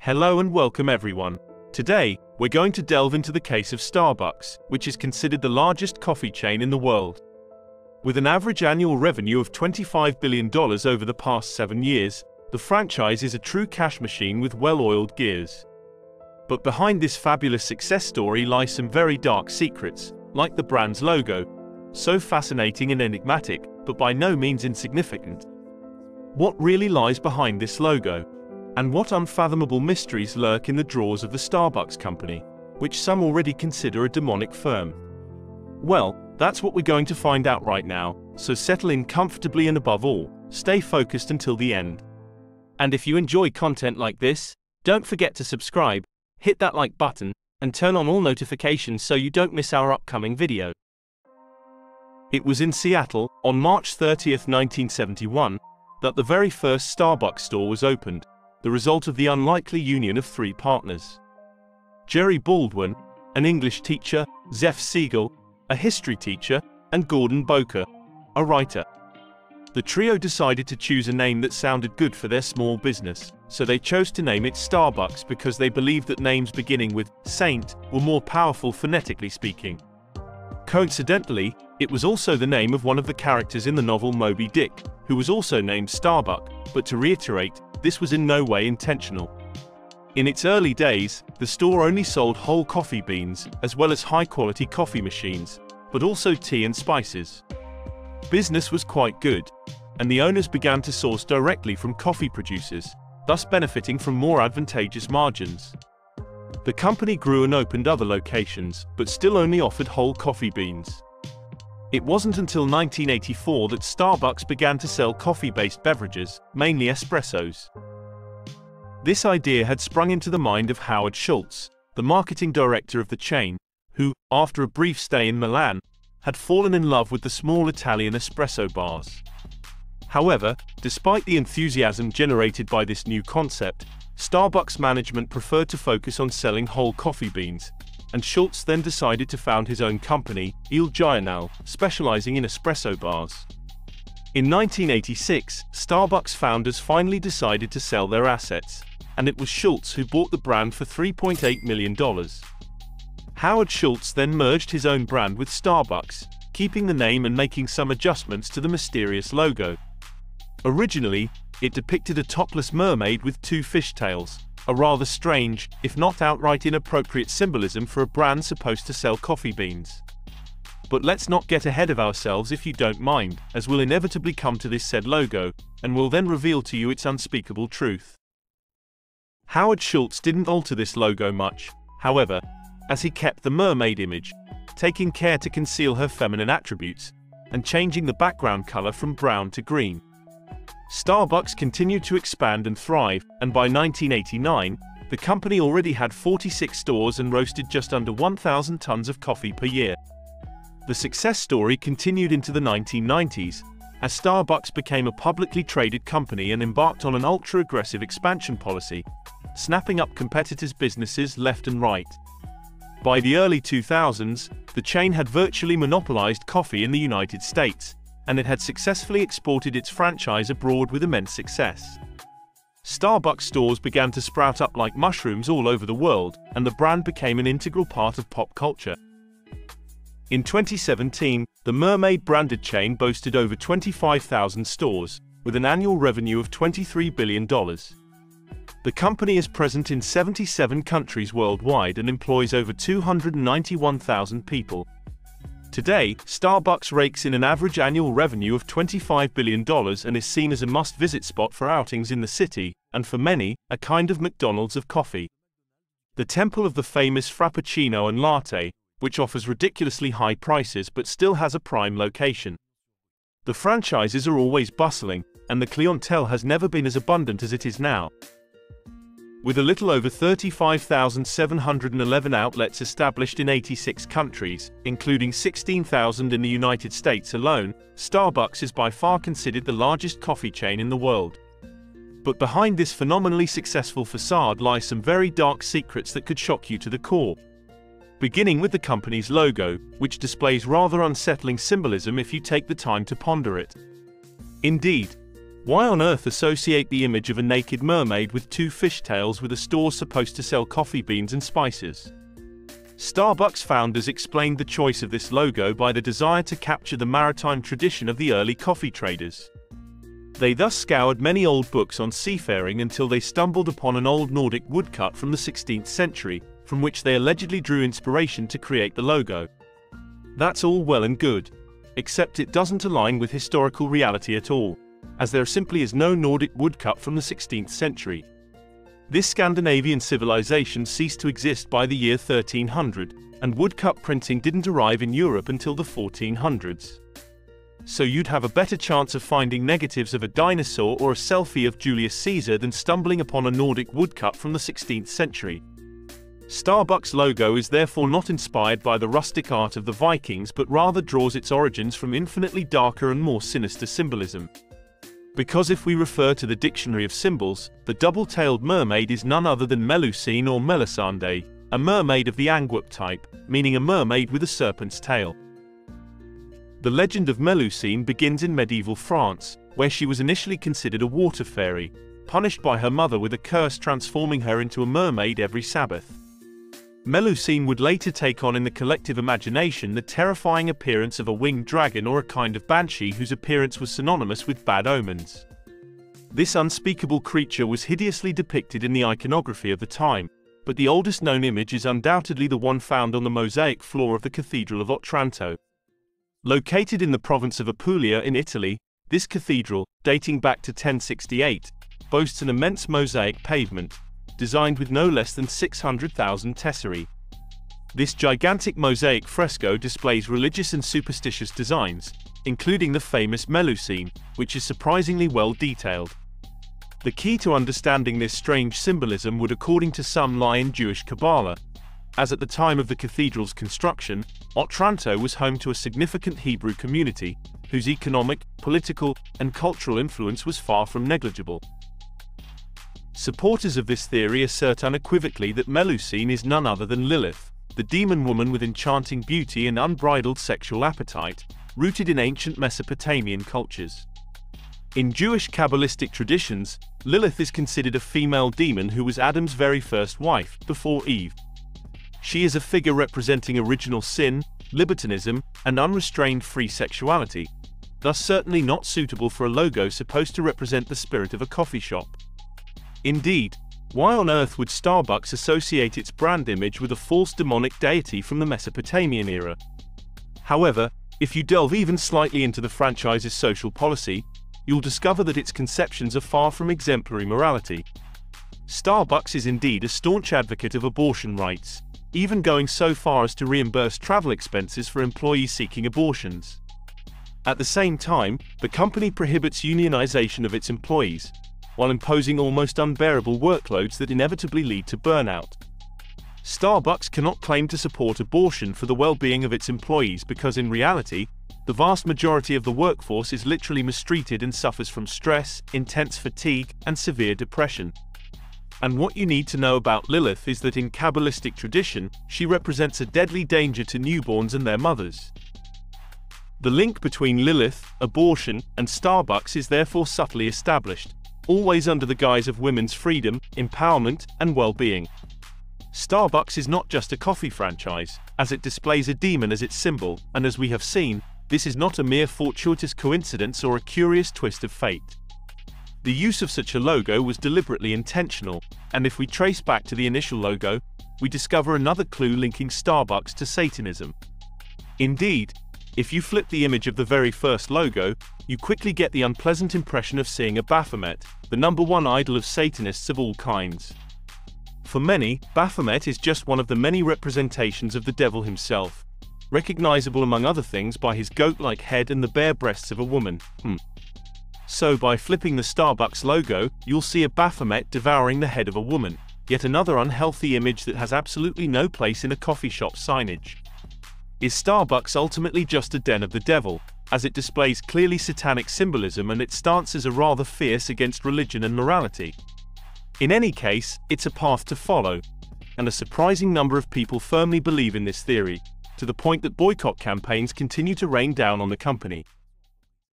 Hello and welcome everyone. Today, we're going to delve into the case of Starbucks, which is considered the largest coffee chain in the world. With an average annual revenue of $25 billion over the past 7 years, the franchise is a true cash machine with well-oiled gears. But behind this fabulous success story lie some very dark secrets, like the brand's logo, so fascinating and enigmatic, but by no means insignificant. What really lies behind this logo? And what unfathomable mysteries lurk in the drawers of the Starbucks company, which some already consider a demonic firm? Well, that's what we're going to find out right now, so settle in comfortably and above all, stay focused until the end. And if you enjoy content like this, don't forget to subscribe, hit that like button, and turn on all notifications so you don't miss our upcoming video. It was in Seattle, on March 30, 1971, that the very first Starbucks store was opened, the result of the unlikely union of three partners. Jerry Baldwin, an English teacher, Zeph Siegel, a history teacher, and Gordon Boker, a writer. The trio decided to choose a name that sounded good for their small business, so they chose to name it Starbucks because they believed that names beginning with Saint were more powerful phonetically speaking. Coincidentally, it was also the name of one of the characters in the novel Moby Dick, who was also named Starbuck, but to reiterate, this was in no way intentional. In its early days, the store only sold whole coffee beans, as well as high-quality coffee machines, but also tea and spices. Business was quite good, and the owners began to source directly from coffee producers, thus benefiting from more advantageous margins. The company grew and opened other locations, but still only offered whole coffee beans. It wasn't until 1984 that Starbucks began to sell coffee-based beverages, mainly espressos. This idea had sprung into the mind of Howard Schultz, the marketing director of the chain, who, after a brief stay in Milan, had fallen in love with the small Italian espresso bars. However, despite the enthusiasm generated by this new concept, Starbucks management preferred to focus on selling whole coffee beans, and Schultz then decided to found his own company, Il Giornale, specializing in espresso bars. In 1986, Starbucks founders finally decided to sell their assets, and it was Schultz who bought the brand for $3.8 million. Howard Schultz then merged his own brand with Starbucks, keeping the name and making some adjustments to the mysterious logo. Originally, it depicted a topless mermaid with two fishtails, a rather strange, if not outright inappropriate symbolism for a brand supposed to sell coffee beans. But let's not get ahead of ourselves if you don't mind, as we'll inevitably come to this said logo, and will then reveal to you its unspeakable truth. Howard Schultz didn't alter this logo much, however, as he kept the mermaid image, taking care to conceal her feminine attributes, and changing the background color from brown to green. Starbucks continued to expand and thrive, and by 1989, the company already had 46 stores and roasted just under 1,000 tons of coffee per year. The success story continued into the 1990s, as Starbucks became a publicly traded company and embarked on an ultra-aggressive expansion policy, snapping up competitors' businesses left and right. By the early 2000s, the chain had virtually monopolized coffee in the United States, and it had successfully exported its franchise abroad with immense success. Starbucks stores began to sprout up like mushrooms all over the world, and the brand became an integral part of pop culture. In 2017, the Mermaid-branded chain boasted over 25,000 stores, with an annual revenue of $23 billion. The company is present in 77 countries worldwide and employs over 291,000 people. Today, Starbucks rakes in an average annual revenue of $25 billion and is seen as a must-visit spot for outings in the city, and for many, a kind of McDonald's of coffee. The temple of the famous Frappuccino and Latte, which offers ridiculously high prices but still has a prime location. The franchises are always bustling, and the clientele has never been as abundant as it is now. With a little over 35,711 outlets established in 86 countries, including 16,000 in the United States alone, Starbucks is by far considered the largest coffee chain in the world. But behind this phenomenally successful facade lie some very dark secrets that could shock you to the core. Beginning with the company's logo, which displays rather unsettling symbolism if you take the time to ponder it. Indeed, Why on earth associate the image of a naked mermaid with two fishtails with a store supposed to sell coffee beans and spices? Starbucks founders explained the choice of this logo by the desire to capture the maritime tradition of the early coffee traders. They thus scoured many old books on seafaring until they stumbled upon an old Nordic woodcut from the 16th century, from which they allegedly drew inspiration to create the logo. That's all well and good, except it doesn't align with historical reality at all, as there simply is no Nordic woodcut from the 16th century. This Scandinavian civilization ceased to exist by the year 1300, and woodcut printing didn't arrive in Europe until the 1400s. So you'd have a better chance of finding negatives of a dinosaur or a selfie of Julius Caesar than stumbling upon a Nordic woodcut from the 16th century. Starbucks' logo is therefore not inspired by the rustic art of the Vikings but rather draws its origins from infinitely darker and more sinister symbolism. Because if we refer to the Dictionary of Symbols, the double-tailed mermaid is none other than Melusine or Melisande, a mermaid of the Anguip type, meaning a mermaid with a serpent's tail. The legend of Melusine begins in medieval France, where she was initially considered a water fairy, punished by her mother with a curse transforming her into a mermaid every Sabbath. Melusine would later take on in the collective imagination the terrifying appearance of a winged dragon or a kind of banshee whose appearance was synonymous with bad omens. This unspeakable creature was hideously depicted in the iconography of the time, but the oldest known image is undoubtedly the one found on the mosaic floor of the Cathedral of Otranto. Located in the province of Apulia in Italy, this cathedral, dating back to 1068, boasts an immense mosaic pavement, designed with no less than 600,000 tesserae. This gigantic mosaic fresco displays religious and superstitious designs, including the famous Melusine, which is surprisingly well detailed. The key to understanding this strange symbolism would, according to some, lie in Jewish Kabbalah, as at the time of the cathedral's construction, Otranto was home to a significant Hebrew community, whose economic, political, and cultural influence was far from negligible. Supporters of this theory assert unequivocally that Melusine is none other than Lilith, the demon woman with enchanting beauty and unbridled sexual appetite, rooted in ancient Mesopotamian cultures. In Jewish Kabbalistic traditions, Lilith is considered a female demon who was Adam's very first wife, before Eve. She is a figure representing original sin, libertinism, and unrestrained free sexuality, thus certainly not suitable for a logo supposed to represent the spirit of a coffee shop. Indeed, why on earth would Starbucks associate its brand image with a false demonic deity from the Mesopotamian era? However, if you delve even slightly into the franchise's social policy, you'll discover that its conceptions are far from exemplary morality. Starbucks is indeed a staunch advocate of abortion rights, even going so far as to reimburse travel expenses for employees seeking abortions. At the same time, the company prohibits unionization of its employees, while imposing almost unbearable workloads that inevitably lead to burnout. Starbucks cannot claim to support abortion for the well-being of its employees because in reality, the vast majority of the workforce is literally mistreated and suffers from stress, intense fatigue, and severe depression. And what you need to know about Lilith is that in Kabbalistic tradition, she represents a deadly danger to newborns and their mothers. The link between Lilith, abortion, and Starbucks is therefore subtly established, always under the guise of women's freedom, empowerment, and well-being. Starbucks is not just a coffee franchise, as it displays a demon as its symbol, and as we have seen, this is not a mere fortuitous coincidence or a curious twist of fate. The use of such a logo was deliberately intentional, and if we trace back to the initial logo, we discover another clue linking Starbucks to Satanism. Indeed, if you flip the image of the very first logo, you quickly get the unpleasant impression of seeing a Baphomet, the #1 idol of Satanists of all kinds. For many, Baphomet is just one of the many representations of the devil himself, recognizable among other things by his goat-like head and the bare breasts of a woman. So by flipping the Starbucks logo, you'll see a Baphomet devouring the head of a woman, yet another unhealthy image that has absolutely no place in a coffee shop signage. Is Starbucks ultimately just a den of the devil, as it displays clearly satanic symbolism and its stances are rather fierce against religion and morality? In any case, it's a path to follow, and a surprising number of people firmly believe in this theory, to the point that boycott campaigns continue to rain down on the company.